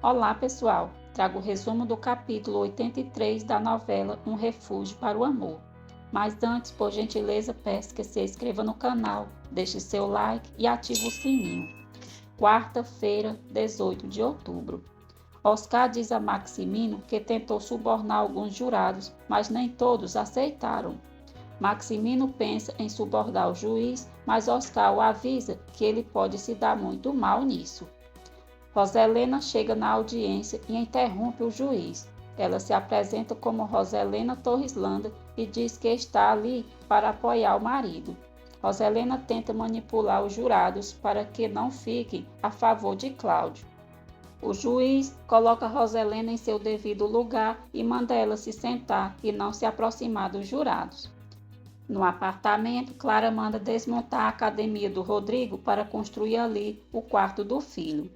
Olá, pessoal! Trago o resumo do capítulo 83 da novela Um Refúgio para o Amor. Mas antes, por gentileza, peço que se inscreva no canal, deixe seu like e ative o sininho. Quarta-feira, 18 de outubro. Oscar diz a Maximino que tentou subornar alguns jurados, mas nem todos aceitaram. Maximino pensa em subornar o juiz, mas Oscar o avisa que ele pode se dar muito mal nisso. Roselena chega na audiência e interrompe o juiz. Ela se apresenta como Roselena Torres Landa e diz que está ali para apoiar o marido. Roselena tenta manipular os jurados para que não fiquem a favor de Cláudio. O juiz coloca Roselena em seu devido lugar e manda ela se sentar e não se aproximar dos jurados. No apartamento, Clara manda desmontar a academia do Rodrigo para construir ali o quarto do filho.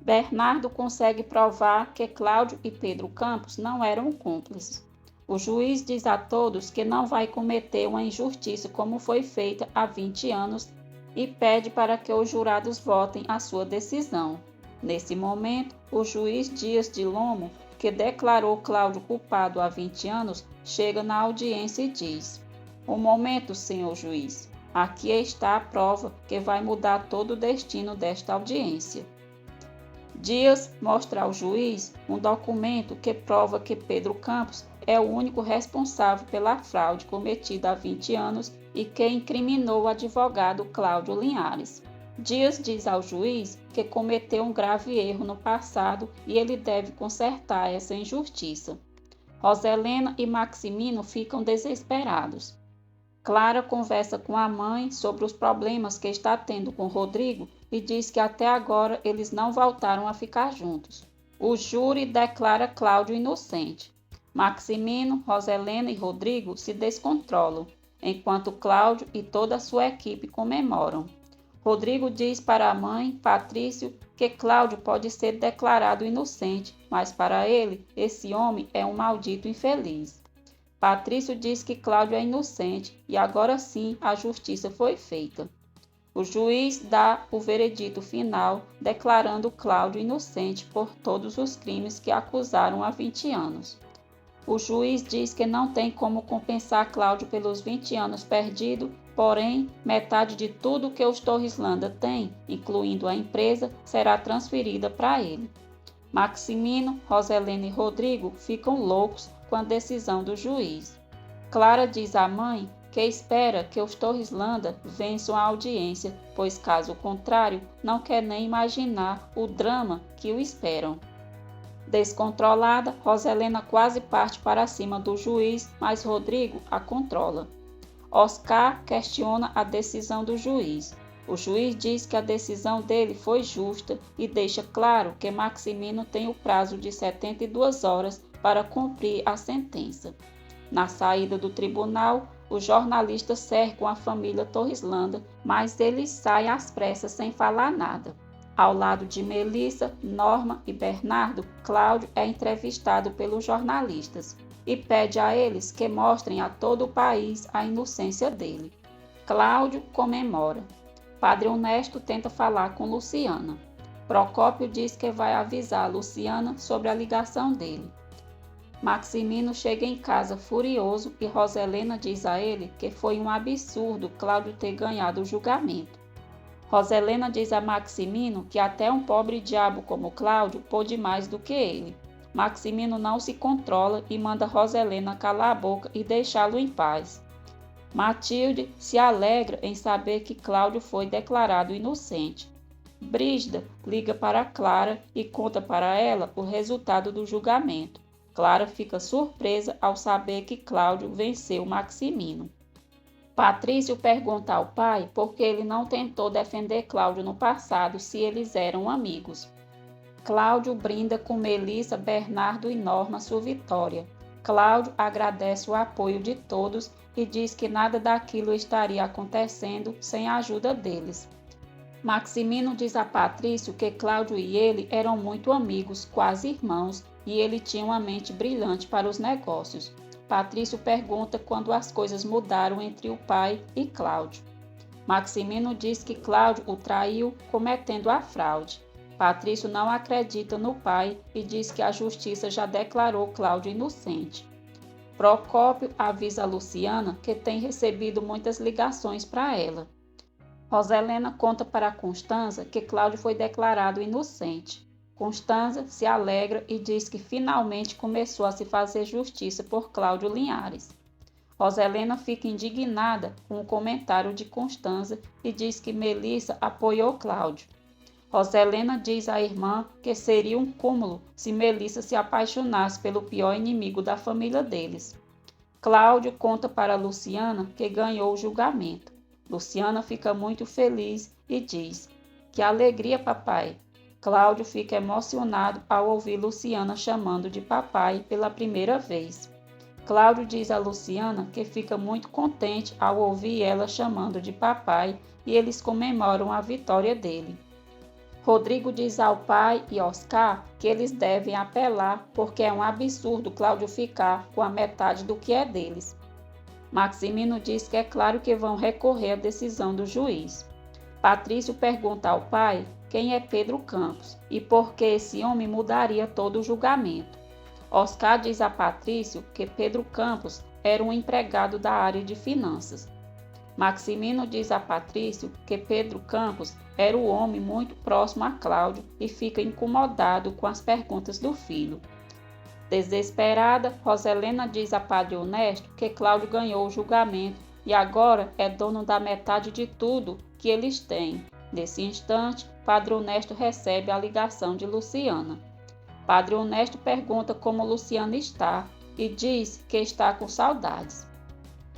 Bernardo consegue provar que Cláudio e Pedro Campos não eram cúmplices. O juiz diz a todos que não vai cometer uma injustiça como foi feita há 20 anos e pede para que os jurados votem a sua decisão. Nesse momento, o juiz Dias de Lomo, que declarou Cláudio culpado há 20 anos, chega na audiência e diz: "Um momento, senhor juiz. Aqui está a prova que vai mudar todo o destino desta audiência." Dias mostra ao juiz um documento que prova que Pedro Campos é o único responsável pela fraude cometida há 20 anos e que incriminou o advogado Cláudio Linhares. Dias diz ao juiz que cometeu um grave erro no passado e ele deve consertar essa injustiça. Roselena e Maximino ficam desesperados. Clara conversa com a mãe sobre os problemas que está tendo com Rodrigo e diz que até agora eles não voltaram a ficar juntos. O júri declara Cláudio inocente. Maximino, Roselena e Rodrigo se descontrolam, enquanto Cláudio e toda a sua equipe comemoram. Rodrigo diz para a mãe, Patrício, que Cláudio pode ser declarado inocente, mas para ele, esse homem é um maldito infeliz. Patrício diz que Cláudio é inocente e agora sim a justiça foi feita. O juiz dá o veredito final, declarando Cláudio inocente por todos os crimes que acusaram há 20 anos. O juiz diz que não tem como compensar Cláudio pelos 20 anos perdidos, porém, metade de tudo que os Torres Landa têm, incluindo a empresa, será transferida para ele. Maximino, Roselena e Rodrigo ficam loucos com a decisão do juiz. Clara diz à mãe que espera que os Torres Landa vençam a audiência, pois caso contrário, não quer nem imaginar o drama que o esperam. Descontrolada, Roselena quase parte para cima do juiz, mas Rodrigo a controla. Oscar questiona a decisão do juiz. O juiz diz que a decisão dele foi justa e deixa claro que Maximino tem o prazo de 72 horas para cumprir a sentença. Na saída do tribunal, os jornalistas cercam a família Torres Landa, mas eles saem às pressas sem falar nada. Ao lado de Melissa, Norma e Bernardo, Cláudio é entrevistado pelos jornalistas e pede a eles que mostrem a todo o país a inocência dele. Cláudio comemora. Padre Honesto tenta falar com Luciana. Procópio diz que vai avisar Luciana sobre a ligação dele. Maximino chega em casa furioso e Roselena diz a ele que foi um absurdo Cláudio ter ganhado o julgamento. Roselena diz a Maximino que até um pobre diabo como Cláudio pôde mais do que ele. Maximino não se controla e manda Roselena calar a boca e deixá-lo em paz. Matilde se alegra em saber que Cláudio foi declarado inocente. Brígida liga para Clara e conta para ela o resultado do julgamento. Clara fica surpresa ao saber que Cláudio venceu Maximino. Patrício pergunta ao pai por que ele não tentou defender Cláudio no passado se eles eram amigos. Cláudio brinda com Melissa, Bernardo e Norma sua vitória. Cláudio agradece o apoio de todos e diz que nada daquilo estaria acontecendo sem a ajuda deles. Maximino diz a Patrício que Cláudio e ele eram muito amigos, quase irmãos, e ele tinha uma mente brilhante para os negócios. Patrício pergunta quando as coisas mudaram entre o pai e Cláudio. Maximino diz que Cláudio o traiu cometendo a fraude. Patrício não acredita no pai e diz que a justiça já declarou Cláudio inocente. Procópio avisa a Luciana que tem recebido muitas ligações para ela. Roselena conta para Constanza que Cláudio foi declarado inocente. Constanza se alegra e diz que finalmente começou a se fazer justiça por Cláudio Linhares. Roselena fica indignada com o comentário de Constanza e diz que Melissa apoiou Cláudio. Roselena diz à irmã que seria um cúmulo se Melissa se apaixonasse pelo pior inimigo da família deles. Cláudio conta para Luciana que ganhou o julgamento. Luciana fica muito feliz e diz: "Que alegria, papai!" Cláudio fica emocionado ao ouvir Luciana chamando de papai pela primeira vez. Cláudio diz a Luciana que fica muito contente ao ouvir ela chamando de papai e eles comemoram a vitória dele. Rodrigo diz ao pai e Oscar que eles devem apelar porque é um absurdo Cláudio ficar com a metade do que é deles. Maximino diz que é claro que vão recorrer à decisão do juiz. Patrício pergunta ao pai quem é Pedro Campos e por que esse homem mudaria todo o julgamento. Oscar diz a Patrício que Pedro Campos era um empregado da área de finanças. Maximino diz a Patrício que Pedro Campos era um homem muito próximo a Cláudio e fica incomodado com as perguntas do filho. Desesperada, Roselena diz a Padre Honesto que Cláudio ganhou o julgamento e agora é dono da metade de tudo que eles têm. Nesse instante, Padre Honesto recebe a ligação de Luciana. Padre Honesto pergunta como Luciana está e diz que está com saudades.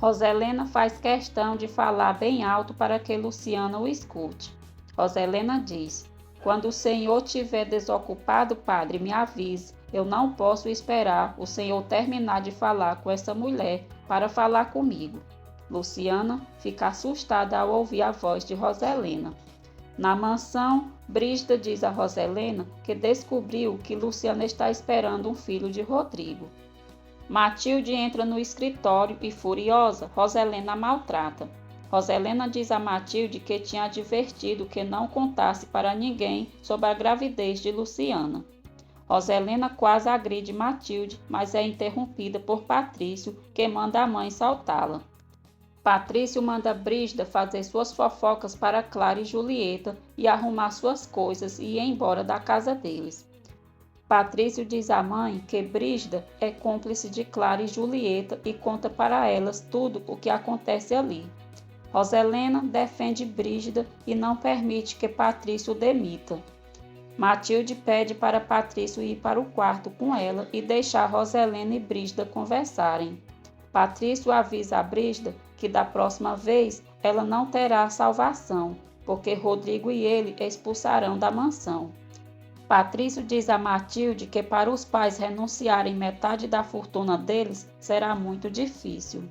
Roselena faz questão de falar bem alto para que Luciana o escute. Roselena diz: "Quando o senhor estiver desocupado, padre, me avise. Eu não posso esperar o senhor terminar de falar com essa mulher para falar comigo." Luciana fica assustada ao ouvir a voz de Roselena. Na mansão, Brígida diz a Roselena que descobriu que Luciana está esperando um filho de Rodrigo. Matilde entra no escritório e, furiosa, Roselena a maltrata. Roselena diz a Matilde que tinha advertido que não contasse para ninguém sobre a gravidez de Luciana. Roselena quase agride Matilde, mas é interrompida por Patrício, que manda a mãe soltá-la. Patrício manda Brígida fazer suas fofocas para Clara e Julieta e arrumar suas coisas e ir embora da casa deles. Patrício diz à mãe que Brígida é cúmplice de Clara e Julieta e conta para elas tudo o que acontece ali. Roselena defende Brígida e não permite que Patrício o demita. Matilde pede para Patrício ir para o quarto com ela e deixar Roselena e Brígida conversarem. Patrício avisa a Brígida que da próxima vez ela não terá salvação, porque Rodrigo e ele expulsarão da mansão. Patrício diz a Matilde que para os pais renunciarem metade da fortuna deles será muito difícil.